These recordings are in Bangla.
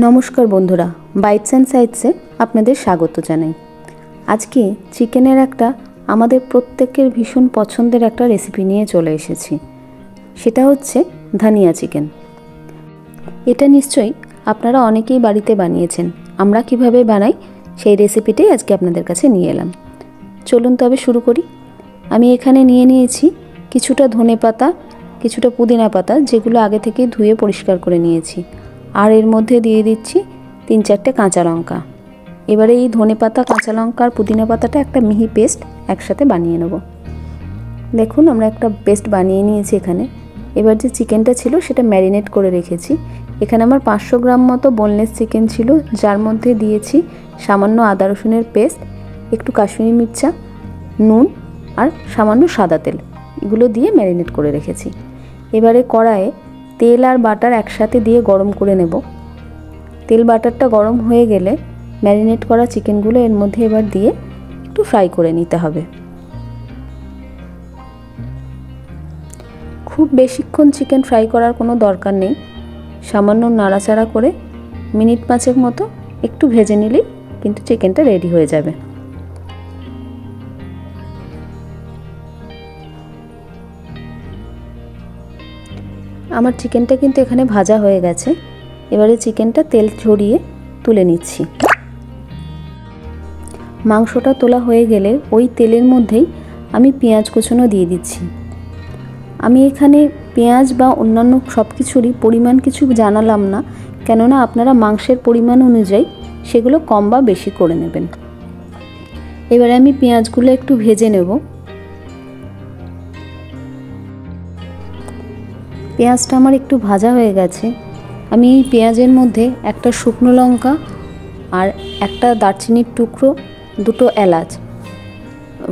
নমস্কার বন্ধুরা, বাইটস অ্যান্ড সাইডসে আপনাদের স্বাগত জানাই। আজকে চিকেনের একটা আমাদের প্রত্যেকের ভীষণ পছন্দের একটা রেসিপি নিয়ে চলে এসেছি। সেটা হচ্ছে ধনিয়া চিকেন। এটা নিশ্চয়ই আপনারা অনেকেই বাড়িতে বানিয়েছেন। আমরা কিভাবে বানাই সেই রেসিপিটাই আজকে আপনাদের কাছে নিয়ে এলাম। চলুন তবে শুরু করি। আমি এখানে নিয়ে নিয়েছি কিছুটা ধনেপাতা, কিছুটা পুদিনা পাতা, যেগুলো আগে থেকে ধুয়ে পরিষ্কার করে নিয়েছি। আর এর মধ্যে দিয়ে দিচ্ছি 3-4টে কাঁচা লঙ্কা। এবারে এই ধনেপাতা, কাঁচা লঙ্কা আর পুদিনা পাতাটা একটা মিহি পেস্ট একসাথে বানিয়ে নেব। দেখুন আমরা একটা পেস্ট বানিয়ে নিয়েছি এখানে। এবার যে চিকেনটা ছিল সেটা ম্যারিনেট করে রেখেছি। এখানে আমার 500 গ্রাম মতো বোনলেস চিকেন ছিল, যার মধ্যে দিয়েছি সামান্য আদা রসুনের পেস্ট, একটু কাশ্মীরি মির্চা, নুন আর সামান্য সাদা তেল, এগুলো দিয়ে ম্যারিনেট করে রেখেছি। এবারে কড়াইয়ে তেল আর বাটার একসাথে দিয়ে গরম করে নেব। তেল বাটারটা গরম হয়ে গেলে ম্যারিনেট করা চিকেনগুলো এর মধ্যে এবার দিয়ে একটু ফ্রাই করে নিতে হবে। খুব বেশিক্ষণ চিকেন ফ্রাই করার কোনো দরকার নেই। সামান্য নাড়াচাড়া করে মিনিট 5 মতো একটু ভেজে নিলেই কিন্তু চিকেনটা রেডি হয়ে যাবে। আমার চিকেনটা কিন্তু এখানে ভাজা হয়ে গেছে। এবারে চিকেনটা তেল ঝরিয়ে তুলে নিচ্ছি। মাংসটা তোলা হয়ে গেলে ওই তেলের মধ্যেই আমি পেঁয়াজ কুচনো দিয়ে দিচ্ছি। আমি এখানে পেঁয়াজ বা অন্যান্য সব কিছুরই পরিমাণ কিছু জানালাম না, কেননা আপনারা মাংসের পরিমাণ অনুযায়ী সেগুলো কম বা বেশি করে নেবেন। এবারে আমি পেঁয়াজগুলো একটু ভেজে নেব। পেঁয়াজটা আমার একটু ভাজা হয়ে গেছে। আমি এই পেঁয়াজের মধ্যে একটা শুকনো লঙ্কা আর একটা দারচিনির টুকরো, 2টো এলাচ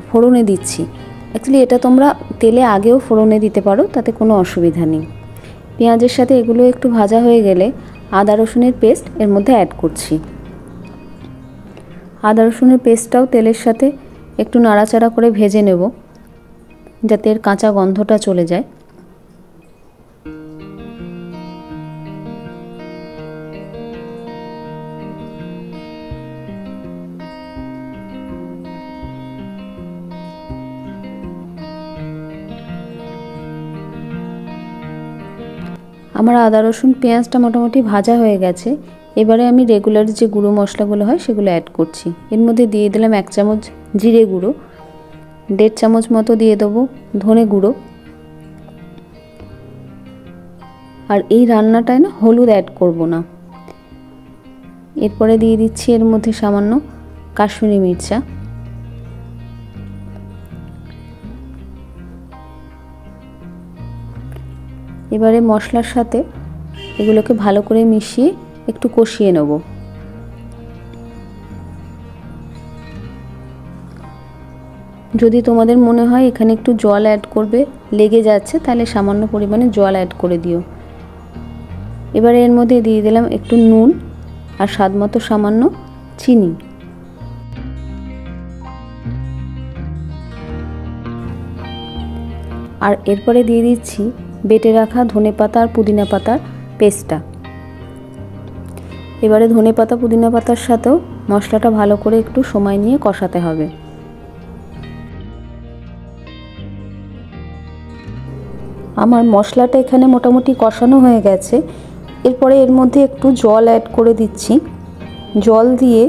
ফোড়নে দিচ্ছি। অ্যাকচুয়ালি এটা তোমরা তেলে আগেও ফোড়নে দিতে পারো, তাতে কোনো অসুবিধা নেই। পেঁয়াজের সাথে এগুলো একটু ভাজা হয়ে গেলে আদা রসুনের পেস্ট এর মধ্যে অ্যাড করছি। আদা রসুনের পেস্টটাও তেলের সাথে একটু নাড়াচাড়া করে ভেজে নেব, যাতে এর কাঁচা গন্ধটা চলে যায়। আমার আদা রসুন পেঁয়াজটা মোটামুটি ভাজা হয়ে গেছে। এবারে আমি রেগুলার যে গুঁড়ো মশলাগুলো হয় সেগুলো অ্যাড করছি। এর মধ্যে দিয়ে দিলাম 1 চামচ জিরে গুঁড়ো, 1.5 চামচ মতো দিয়ে দেবো ধনে গুঁড়ো। আর এই রান্নাটায় না হলুদ অ্যাড করব না। এরপরে দিয়ে দিচ্ছি এর মধ্যে সামান্য কাশ্মীরি মির্চা। এবারে মশলার সাথে এগুলোকে ভালো করে মিশিয়ে একটু কষিয়ে নেব। যদি তোমাদের মনে হয় এখানে একটু জল অ্যাড করবে, লেগে যাচ্ছে, তাহলে সামান্য পরিমাণে জল অ্যাড করে দিও। এবারে এর মধ্যে দিয়ে দিলাম একটু নুন আর স্বাদমতো সামান্য চিনি। আর এরপরে দিয়ে দিচ্ছি বেটে রাখা ধনেপাতা আর পুদিনা পাতার পেস্টটা। এবারে ধনেপাতা পুদিনা পাতার সাথেও মশলাটা ভালো করে একটু সময় নিয়ে কষাতে হবে। আমার মশলাটা এখানে মোটামুটি কষানো হয়ে গেছে। এরপরে এর মধ্যে একটু জল অ্যাড করে দিচ্ছি। জল দিয়ে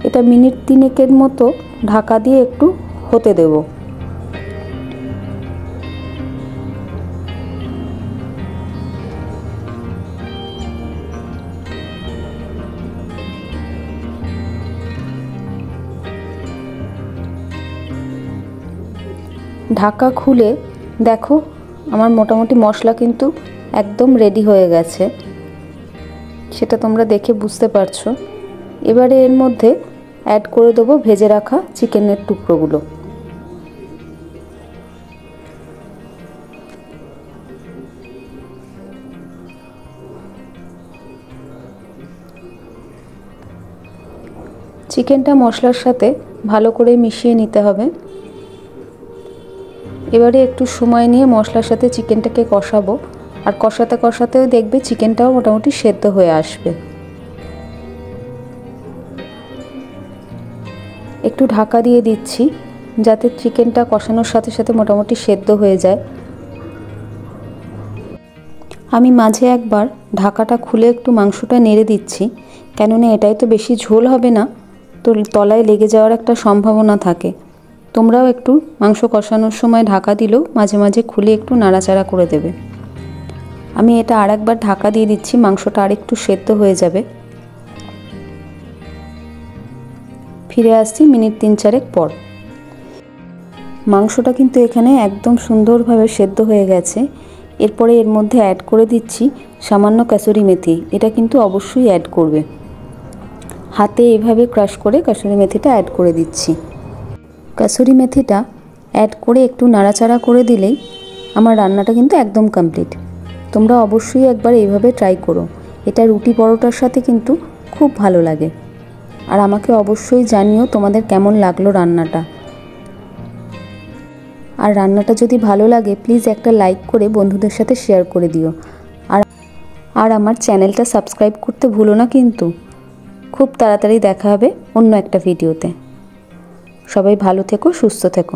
এটা মিনিট 3 মতো ঢাকা দিয়ে একটু হতে দেব। ঢাকা খুলে দেখো আমার মোটামুটি মশলা কিন্তু একদম রেডি হয়ে গেছে, সেটা তোমরা দেখে বুঝতে পারছো। এবারে এর মধ্যে অ্যাড করে দেবো ভেজে রাখা চিকেনের টুকরোগুলো। চিকেনটা মশলার সাথে ভালো করে মিশিয়ে নিতে হবে। এবারে একটু সময় নিয়ে মশলার সাথে চিকেনটাকে কষাবো, আর কষাতে কষাতেও দেখবে চিকেনটাও মোটামুটি সেদ্ধ হয়ে আসবে। একটু ঢাকা দিয়ে দিচ্ছি যাতে চিকেনটা কষানোর সাথে সাথে মোটামুটি সেদ্ধ হয়ে যায়। আমি মাঝে একবার ঢাকাটা খুলে একটু মাংসটা নেড়ে দিচ্ছি, কেননা এটাই তো বেশি ঝোল হবে না, তো তলায় লেগে যাওয়ার একটা সম্ভাবনা থাকে। তোমরাও একটু মাংস কষানোর সময় ঢাকা দিলেও মাঝে মাঝে খুলে একটু নাড়াচাড়া করে দেবে। আমি এটা আরেকবার ঢাকা দিয়ে দিচ্ছি, মাংসটা আরেকটু সেদ্ধ হয়ে যাবে। ফিরে আসছি মিনিট 3-4 পর। মাংসটা কিন্তু এখানে একদম সুন্দরভাবে সেদ্ধ হয়ে গেছে। এরপরে এর মধ্যে অ্যাড করে দিচ্ছি সামান্য কাসুরি মেথি। এটা কিন্তু অবশ্যই অ্যাড করবে। হাতে এইভাবে ক্রাশ করে কাসুরি মেথিটা অ্যাড করে দিচ্ছি। কাসুরি মেথিটা অ্যাড করে একটু নাড়াচাড়া করে দিলেই আমার রান্নাটা কিন্তু একদম কমপ্লিট। তোমরা অবশ্যই একবার এইভাবে ট্রাই করো। এটা রুটি পরোটার সাথে কিন্তু খুব ভালো লাগে। আর আমাকে অবশ্যই জানিও তোমাদের কেমন লাগলো রান্নাটা। আর রান্নাটা যদি ভালো লাগে প্লিজ একটা লাইক করে বন্ধুদের সাথে শেয়ার করে দিও। আর আমার চ্যানেলটা সাবস্ক্রাইব করতে ভুলো না কিন্তু। খুব তাড়াতাড়ি দেখা হবে অন্য একটা ভিডিওতে। সবাই ভালো থেকো, সুস্থ থেকো।